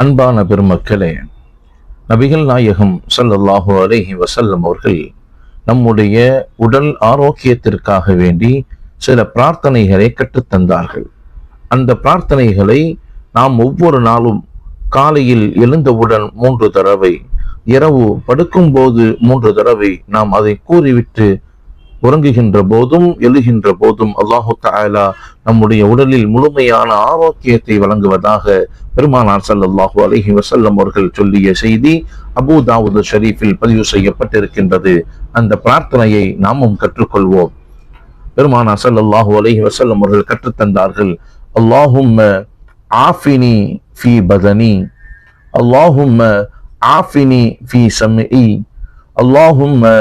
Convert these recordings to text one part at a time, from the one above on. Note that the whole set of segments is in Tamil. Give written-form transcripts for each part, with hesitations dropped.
அன்பான பெருமக்களே, நபிகள் நாயகம் ஸல்லல்லாஹு அலைஹி வஸல்லம் அவர்கள் நம்முடைய உடல் ஆரோக்கியத்திற்காக வேண்டி சில பிரார்த்தனைகளை கற்றுத்தந்தார்கள். அந்த பிரார்த்தனைகளை நாம் ஒவ்வொரு நாளும் காலையில் எழுந்தவுடன் 3 தடவை, இரவு படுக்கும் போது 3 தடவை நாம் அதை கூறிவிட்டு உறங்குகின்ற போதும் எழுகின்ற போதும் அல்லாஹு தஆலா நம்முடைய உடலில் முழுமையான ஆரோக்கியத்தை வழங்குவதாக பெருமானார் ஸல்லல்லாஹு அலைஹி வஸல்லம் அவர்கள் சொல்லிய செய்தி அபூ தாவூத் ஷரீஃபில் பதிவு செய்யப்பட்டிருக்கின்றது. அந்த பிரார்த்தனையை நாமும் கற்றுக்கொள்வோம். பெருமானார் ஸல்லல்லாஹு அலைஹி வஸல்லம் அவர்கள் கற்றுத்தந்தார்கள், அல்லாஹும்ம ஆஃபினி ஃபீ பதனி, அல்லாஹும்ம ஆஃபினி ஃபீ சம்இ, அல்லாஹும்ம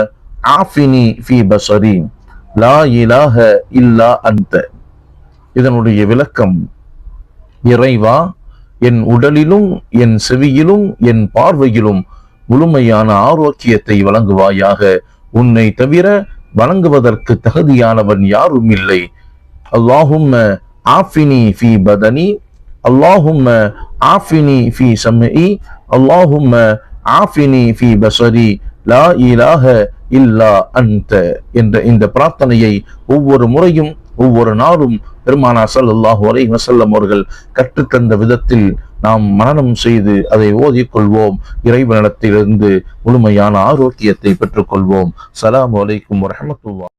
ஆஃபினி ஃபீ பஸரி, லா இலாஹ இல்லா அன்த. இதனுடைய விளக்கம், இறைவா, என் உடலிலும் என் செவியிலும் என் பார்வையிலும் முழுமையான ஆரோக்கியத்தை வழங்குவாயாக. உன்னை தவிர வழங்குவதற்கு தகுதியானவன் யாரும் இல்லை. அல்லாஹும்ம ஆஃபினி ஃபீ பதனி, அல்லாஹும்ம ஆஃபினி ஃபீ சம்இ, அல்லாஹும்ம ஆஃபினி ஃபீ பஸரி, லா இலாஹ இல்லா அன்த என்ற இந்த பிரார்த்தனையை ஒவ்வொரு முறையும் ஒவ்வொரு நாளும் பெருமானார் ஸல்லல்லாஹு அலைஹி வஸல்லம் அவர்கள் கற்றுத்தந்த விதத்தில் நாம் மனனம் செய்து அதை ஓதிக்கொள்வோம். இறைவனிடத்திலிருந்து முழுமையான ஆரோக்கியத்தை பெற்றுக்கொள்வோம். ஸலாமு அலைக்கும் வரஹ்மத்துல்லாஹ்.